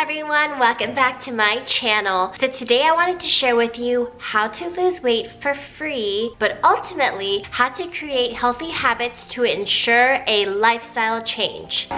everyone, welcome back to my channel. So today I wanted to share with you how to lose weight for free, but ultimately how to create healthy habits to ensure a lifestyle change.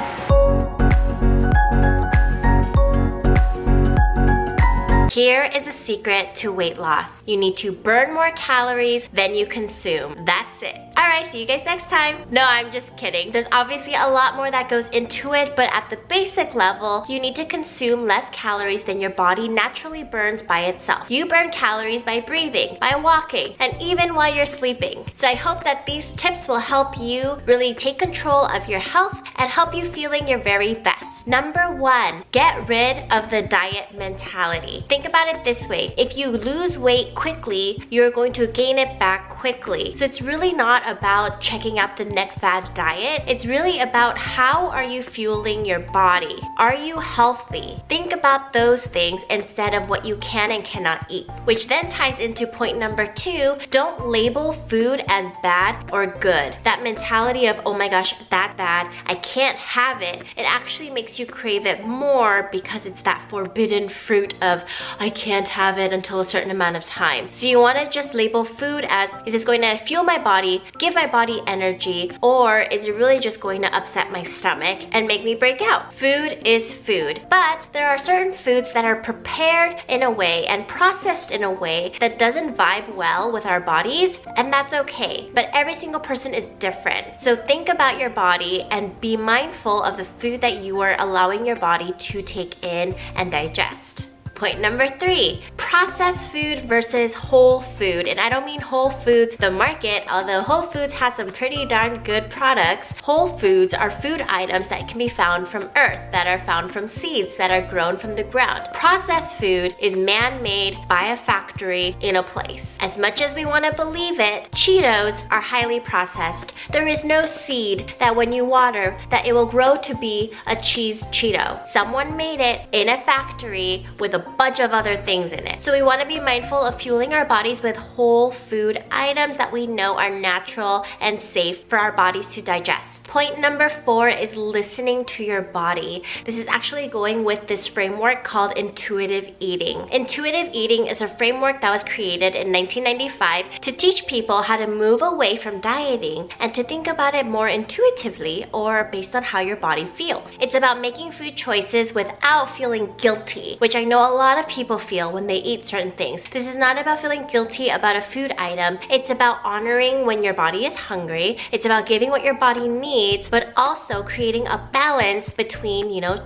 Here is a secret to weight loss. You need to burn more calories than you consume. That's it. Alright, see you guys next time. No, I'm just kidding. There's obviously a lot more that goes into it, but at the basic level, you need to consume less calories than your body naturally burns by itself. You burn calories by breathing, by walking, and even while you're sleeping. So I hope that these tips will help you really take control of your health and help you feeling your very best. Number 1, get rid of the diet mentality. Think about it this way. If you lose weight quickly, you're going to gain it back quickly. So it's really not about checking out the next fad diet. It's really about how are you fueling your body? Are you healthy? Think about those things instead of what you can and cannot eat. Which then ties into point number 2, don't label food as bad or good. That mentality of, oh my gosh, that's bad, I can't have it, it actually makes you crave it more because it's that forbidden fruit of I can't have it until a certain amount of time. So you want to just label food as, is this going to fuel my body, give my body energy, or is it really just going to upset my stomach and make me break out? Food is food, but there are certain foods that are prepared in a way and processed in a way that doesn't vibe well with our bodies, and that's okay. But every single person is different. So think about your body and be mindful of the food that you are allowing your body to take in and digest. Point number 3, processed food versus whole food. And I don't mean Whole Foods, the market, although Whole Foods has some pretty darn good products. Whole foods are food items that can be found from earth, that are found from seeds that are grown from the ground. Processed food is man-made by a factory in a place. As much as we want to believe it, Cheetos are highly processed. There is no seed that when you water, that it will grow to be a cheese Cheeto. Someone made it in a factory with a bunch of other things in it. So we want to be mindful of fueling our bodies with whole food items that we know are natural and safe for our bodies to digest. Point number 4 is listening to your body. This is actually going with this framework called intuitive eating. Intuitive eating is a framework that was created in 1995 to teach people how to move away from dieting and to think about it more intuitively or based on how your body feels. It's about making food choices without feeling guilty, which I know a lot of people feel when they eat certain things. This is not about feeling guilty about a food item. It's about honoring when your body is hungry. It's about giving what your body needs, but also creating a balance between,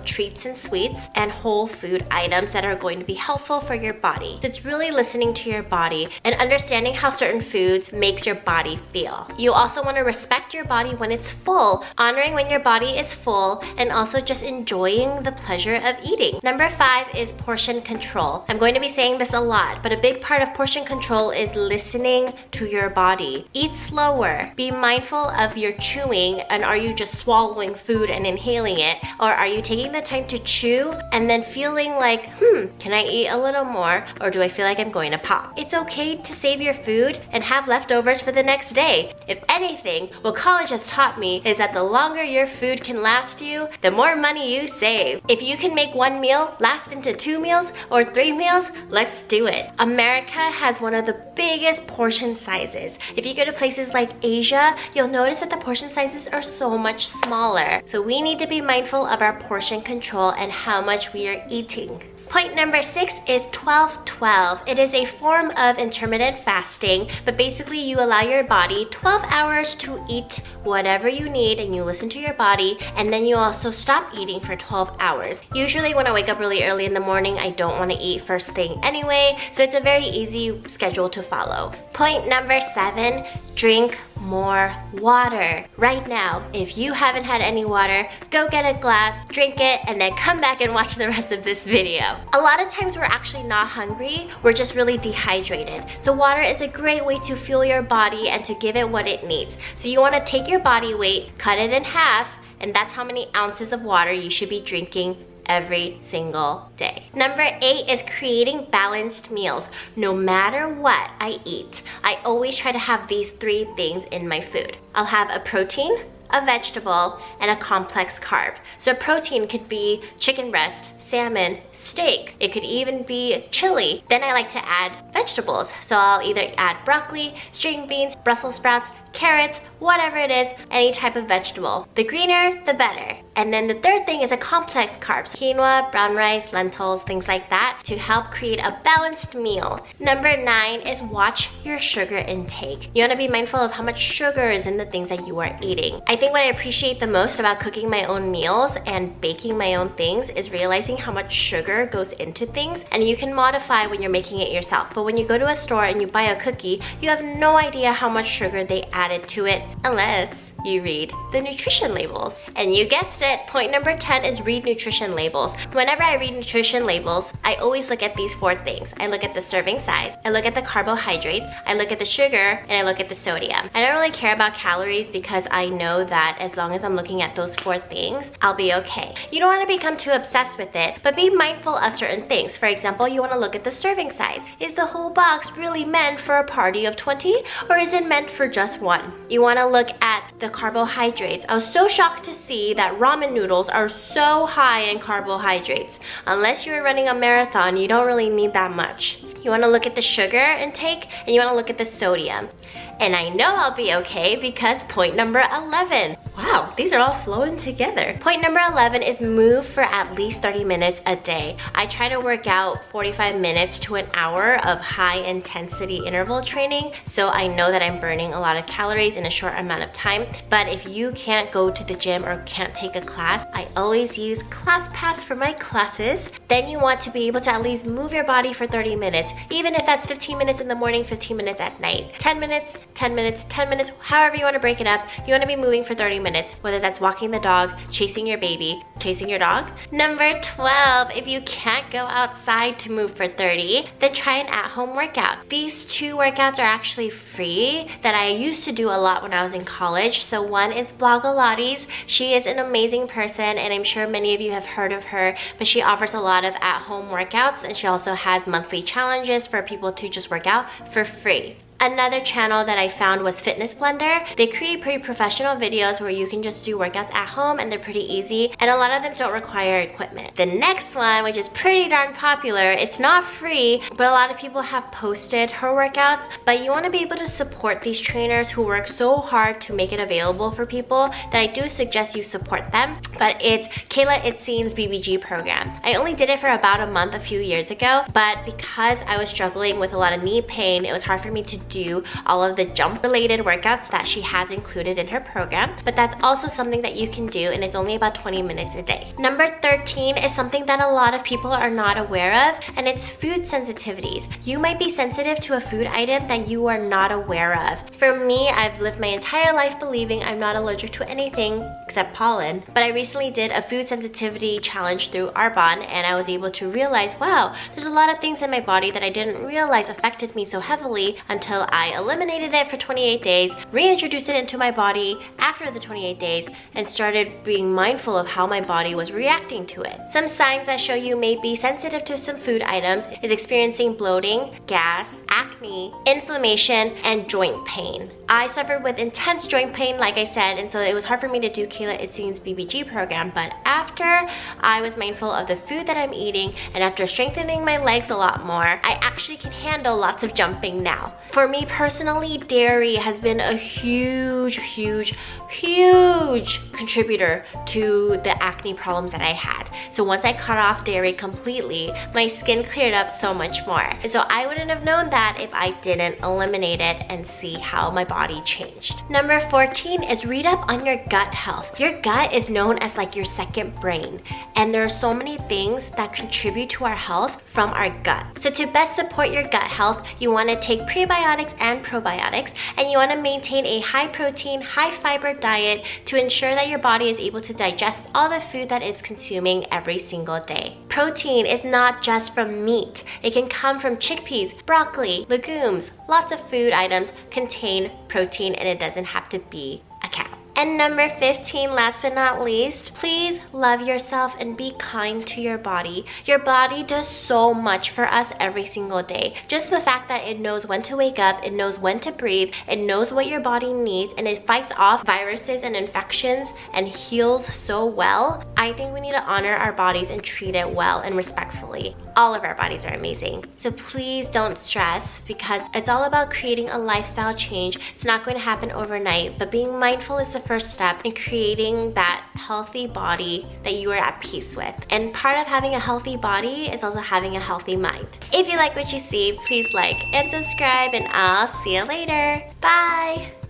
treats and sweets and whole food items that are going to be helpful for your body. So it's really listening to your body and understanding how certain foods makes your body feel. You also want to respect your body when it's full, honoring when your body is full, and also just enjoying the pleasure of eating. Number 5 is portion control. I'm going to be saying this a lot, but a big part of portion control is listening to your body. Eat slower. Be mindful of your chewing, and are you just swallowing food and inhaling it? Or are you taking the time to chew and then feeling like, can I eat a little more? Or do I feel like I'm going to pop? It's okay to save your food and have leftovers for the next day. If anything, what college has taught me is that the longer your food can last you, the more money you save. If you can make one meal last into 2 meals or 3 meals, let's do it. America has one of the biggest portion sizes. If you go to places like Asia, you'll notice that the portion sizes are so much smaller. So we need to be mindful of our portion control and how much we are eating. Point number 6 is 12-12. It is a form of intermittent fasting, but basically you allow your body 12 hours to eat whatever you need and you listen to your body, and then you also stop eating for 12 hours. Usually when I wake up really early in the morning, I don't want to eat first thing anyway, so it's a very easy schedule to follow. Point number 7, drink more water. Right now, if you haven't had any water, go get a glass, drink it, and then come back and watch the rest of this video. A lot of times we're actually not hungry, we're just really dehydrated. So water is a great way to fuel your body and to give it what it needs. So you want to take your body weight, cut it in half, and that's how many ounces of water you should be drinking every single day. Number 8 is creating balanced meals. No matter what I eat, I always try to have these 3 things in my food. I'll have a protein, a vegetable, and a complex carb. So protein could be chicken breast, salmon, steak. It could even be chili. Then I like to add vegetables. So I'll either add broccoli, string beans, Brussels sprouts, carrots, whatever it is, any type of vegetable. The greener, the better. And then the third thing is a complex carbs, quinoa, brown rice, lentils, things like that, to help create a balanced meal. Number 9 is watch your sugar intake. You want to be mindful of how much sugar is in the things that you are eating. I think what I appreciate the most about cooking my own meals and baking my own things is realizing how much sugar goes into things, and you can modify when you're making it yourself. But when you go to a store and you buy a cookie, you have no idea how much sugar they added to it unless you read the nutrition labels. And you guessed it, point number 10 is read nutrition labels. Whenever I read nutrition labels, I always look at these 4 things. I look at the serving size, I look at the carbohydrates, I look at the sugar, and I look at the sodium. I don't really care about calories because I know that as long as I'm looking at those 4 things, I'll be okay. You don't want to become too obsessed with it, but be mindful of certain things. For example, you want to look at the serving size. Is the whole box really meant for a party of 20, or is it meant for just 1? You want to look at the carbohydrates. I was so shocked to see that ramen noodles are so high in carbohydrates. Unless you're running a marathon, you don't really need that much. You want to look at the sugar intake, and you want to look at the sodium. And I know I'll be okay because point number 11. Wow, these are all flowing together. Point number 11 is move for at least 30 minutes a day. I try to work out 45 minutes to an hour of high intensity interval training, so I know that I'm burning a lot of calories in a short amount of time. But if you can't go to the gym or can't take a class, I always use ClassPass for my classes. Then you want to be able to at least move your body for 30 minutes, even if that's 15 minutes in the morning, 15 minutes at night. 10 minutes, 10 minutes, 10 minutes, however you want to break it up. You want to be moving for 30 minutes, whether that's walking the dog, chasing your baby, chasing your dog. Number 12, if you can't go outside to move for 30, then try an at-home workout. These 2 workouts are actually free that I used to do a lot when I was in college. So one is Blogilates. She is an amazing person, and I'm sure many of you have heard of her, but she offers a lot of at-home workouts, and she also has monthly challenges for people to just work out for free. Another channel that I found was Fitness Blender. They create pretty professional videos where you can just do workouts at home, and they're pretty easy, and a lot of them don't require equipment. The next one, which is pretty darn popular, it's not free, but a lot of people have posted her workouts, but you want to be able to support these trainers who work so hard to make it available for people that I do suggest you support them. But it's Kayla Itzeen's BBG program. I only did it for about a month a few years ago, but because I was struggling with a lot of knee pain, it was hard for me to do all of the jump related workouts that she has included in her program. But that's also something that you can do, and it's only about 20 minutes a day. Number 13 is something that a lot of people are not aware of, and it's food sensitivities. You might be sensitive to a food item that you are not aware of. For me, I've lived my entire life believing I'm not allergic to anything except pollen, but I recently did a food sensitivity challenge through Arbonne, and I was able to realize, wow, there's a lot of things in my body that I didn't realize affected me so heavily until I eliminated it for 28 days, reintroduced it into my body after the 28 days, and started being mindful of how my body was reacting to it. Some signs that show you may be sensitive to some food items is experiencing bloating, gas, acne, inflammation, and joint pain. I suffered with intense joint pain, like I said, and so it was hard for me to do Kayla Itzeen's BBG program, but after I was mindful of the food that I'm eating, and after strengthening my legs a lot more, I actually can handle lots of jumping now. For me personally, dairy has been a huge contributor to the acne problems that I had. So once I cut off dairy completely, my skin cleared up so much more. And so I wouldn't have known that if I didn't eliminate it and see how my body changed. Number 14 is read up on your gut health. Your gut is known as like your second brain, and there are so many things that contribute to our health from our gut. So to best support your gut health, you want to take prebiotics and probiotics, and you want to maintain a high protein, high fiber diet to ensure that your body is able to digest all the food that it's consuming every single day. Protein is not just from meat. It can come from chickpeas, broccoli, legumes. Lots of food items contain protein, and it doesn't have to be a cow. And number 15, last but not least, please love yourself and be kind to your body. Your body does so much for us every single day. Just the fact that it knows when to wake up, it knows when to breathe, it knows what your body needs, and it fights off viruses and infections and heals so well. I think we need to honor our bodies and treat it well and respectfully. All of our bodies are amazing. So please don't stress, because it's all about creating a lifestyle change. It's not going to happen overnight, but being mindful is the first step in creating that healthy body that you are at peace with. And part of having a healthy body is also having a healthy mind. If you like what you see, please like and subscribe, and I'll see you later. Bye!